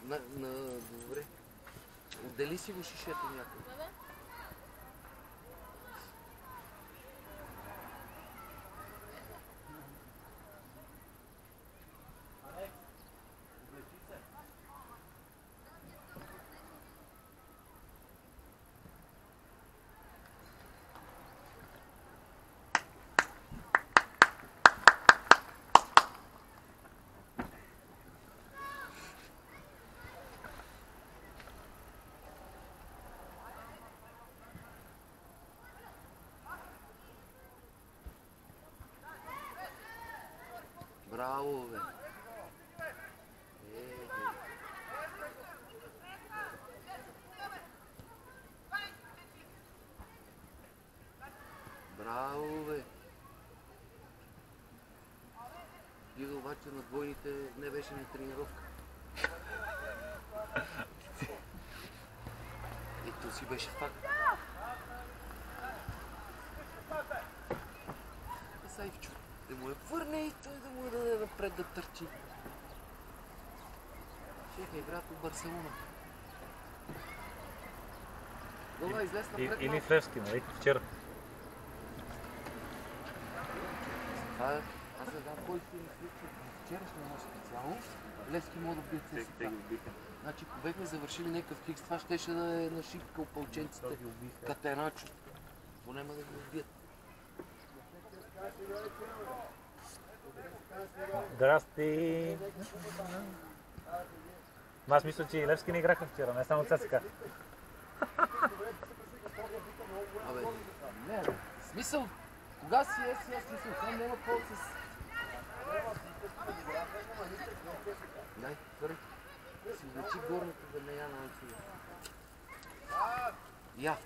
Добре. Отдели си го шишето някой. Браво, бе! Браво, бе! Дига обаче на двойните не беше на тренировка. И то си беше факт. Сайвчо, да му я върне и той да му я даде напред да търчи. Шеф, играят от Барселона. Гола излез напред. Или в Левски, нали? Вчера. Аз не знам кой си мисли, че вчерашния нощ специално Левски мога да бият ССК. Значи, ако бехме завършили някакъв хикс, това щеше да е на шипка опълченците. Катерачо. Поне ма да ги убият. Здрасти! Аз мисля, че и Левски не играха вчера, не само ЦСКА. Абе, не, смисъл, кога си е смисъл, там няма какво с... Дай, твърди, си облечи горното да не я на отсюда. Я!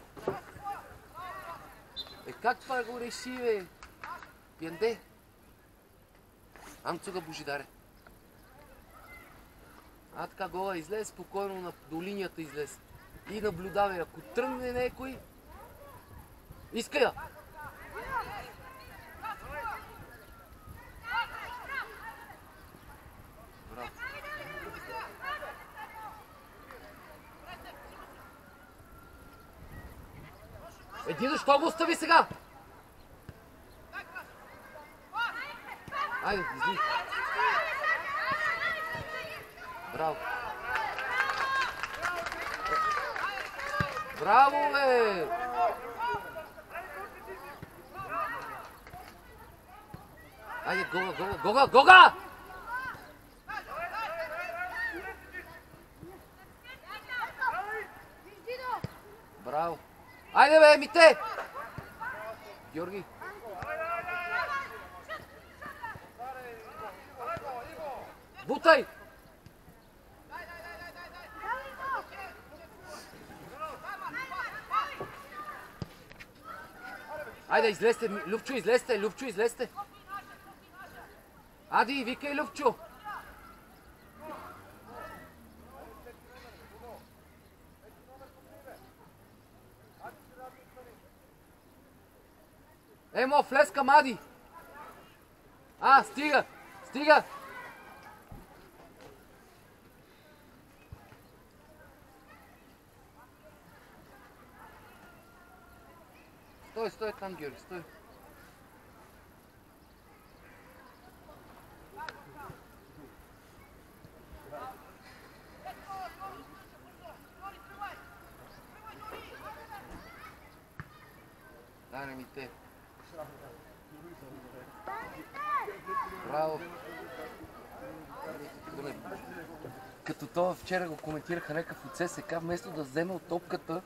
Как това го реши, бе? Пиенде! Амцуга Божидаре. Така гола излез, спокойно до линията излез. И наблюдавай, ако тръгне някой, иска я! Браво! Защо го остави сега? Айде, изли! Браво! Браво, бе! Айде, Гога! Браво! Айде, бе, Мите! Георги! Бутай! Айде, излезте, Любчо, излезте! Ади, викай, Любчо! Емо, влез към Ади! Стига! Стой там, Георги, стой. Дай, Мите. Браво. Като това вчера го коментираха някакъв от ССК, вместо да вземе от топката,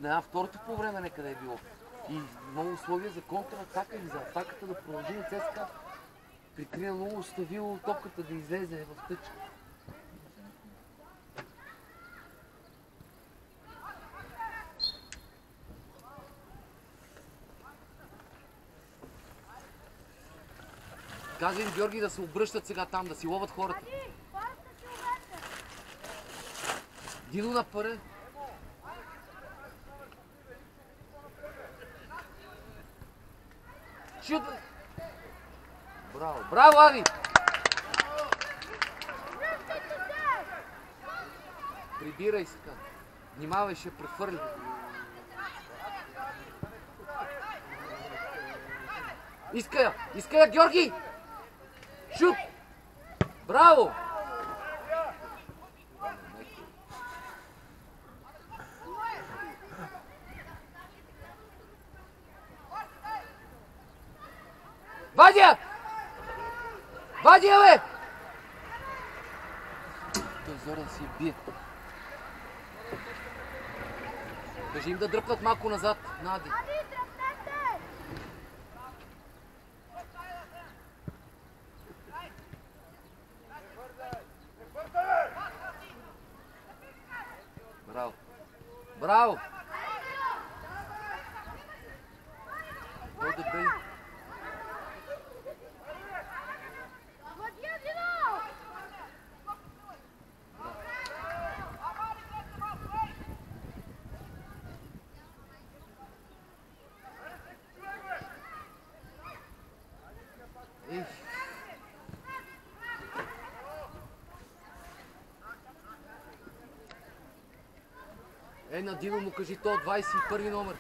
на второто по време некъде е било. И много условия за контратака или за атаката да продължи на ЦСКА. Прикрия много оставило топката да излезе в тъчка. Каза им Георги да се обръщат сега там, да си ловат хората. Дино на паре. Чудо! Браво, Ади! Прибирай се. Внимавай, ще прехвърли. Иска я, Георги! Шут! Браво! Вадя! Вадя, бе! Той Зоран си бие. Кажи им да дръпнат малко назад, Нади. Браво! Браво! Добре. На Дино му кажи то 21 номер.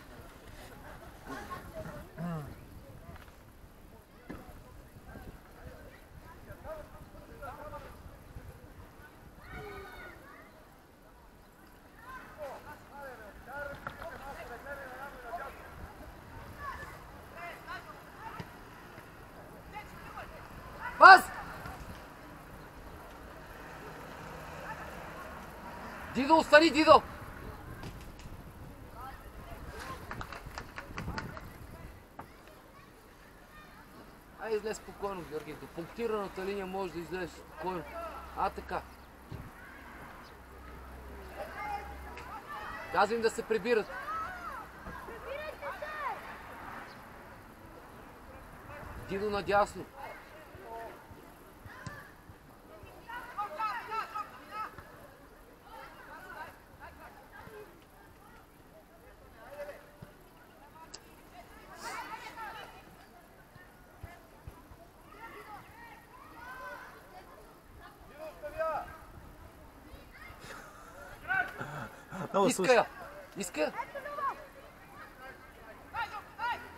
Пас! Дидо, остани, Дидо! Излез спокойно, Георги. До пунктираната линия може да излезеш спокойно. Така. Казвам да се прибират. Дидо надясно. Иска я!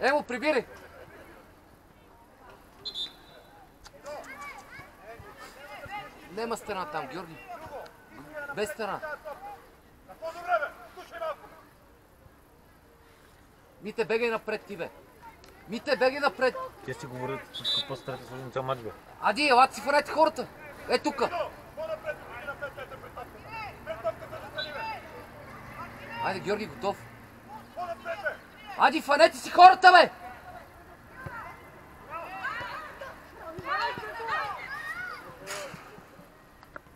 Емо, прибири! Нема страна там, Георги. Без страна. Мите, бегай напред ти, бе. Мите, бегай напред. Те си говорят всичко по-старата сложен цял мач, бе. Ади, елате си фанете хората. Тука. Айде, Георги, готов. Ади, фанете си хората, бе!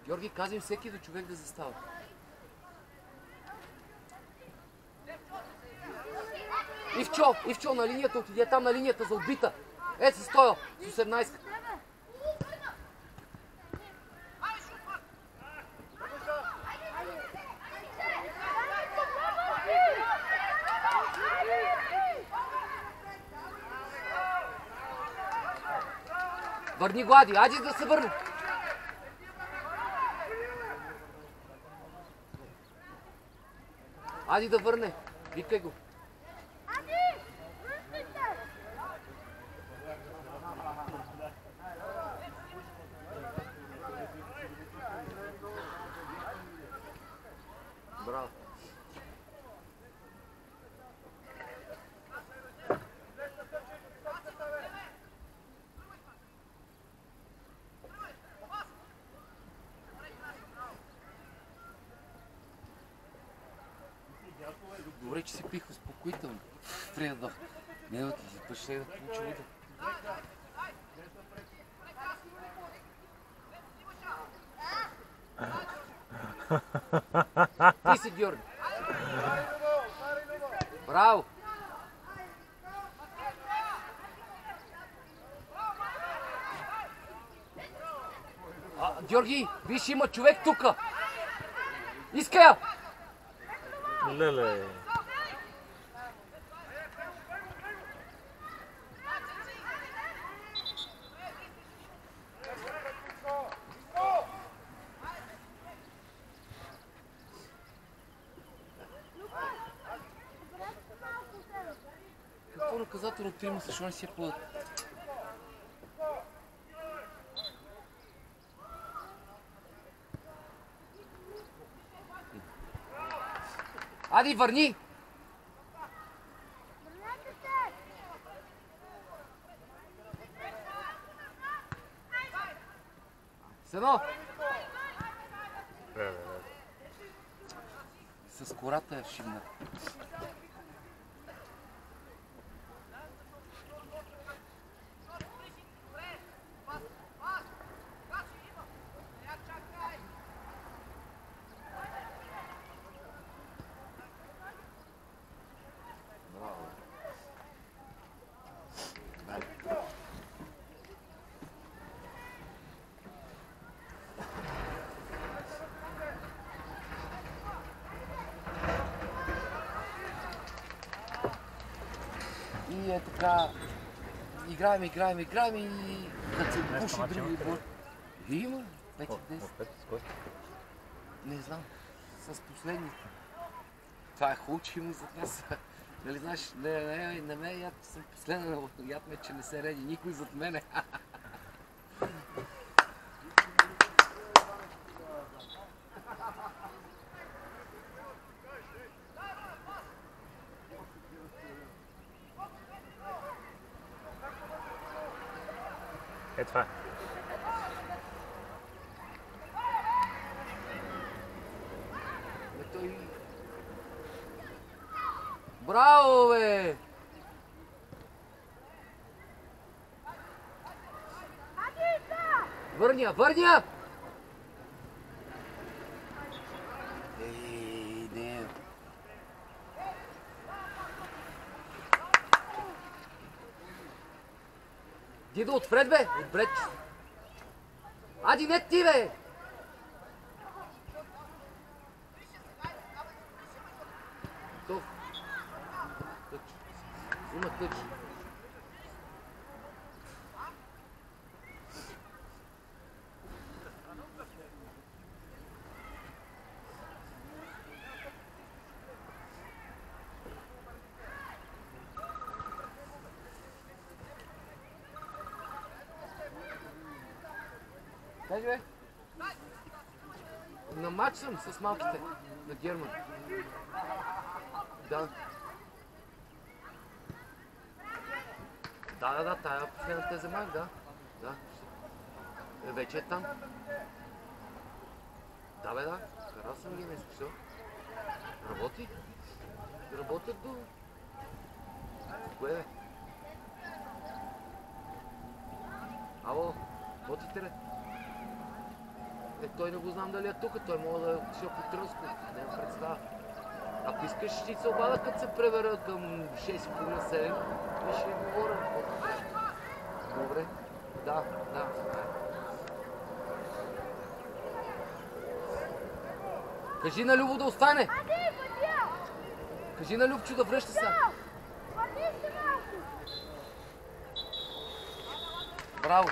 Георги, казвам всеки до човек да застава. Ивчо на линията, отиде там на линията за отбита. Се стоял с 18. Върни го, Ади, Ади да се върне. Ади да върне, викай го. Браво. Добре, че си пих успокоително. Преди да не да ти започне да получи вода. Ти си, Георги. Браво! Георги, виж, има човек тука. Иска я! Леле. наказателно от трима, защо не си я подат? Ади, върни! Сено! С кората е шибна. И е така, играем и като се пуши други отбор. Има, 5-10. Не знам, с последните. Това е хубаво, че има зад нас. Нали знаеш, на мен яд съм последна, яд ме, че не се реди никой зад мене. Е това. Браво, бе! Върня! Ей, не. Дидо, отпред, бе! Отпред! Ади, не ти, бе! Готов. Тъч. Има тъч. Кажи, бе? На матч съм с малките, на Герман. Да. Да, тая последната е за мак, да. Да. Вече е там. Да, бе, да. Карал съм ги днес, все. Работи. Работят до... Кое, бе? Ало, работите ли? Той не го знам дали е тук, той може да е отишъл по Трънско, няма представа. Ако искаш, ще се обада, като се превера към 6:30-7 и ще ви говоря. Добре? Да. Кажи на Любо да остане! Кажи на Любчо да връща се! Браво!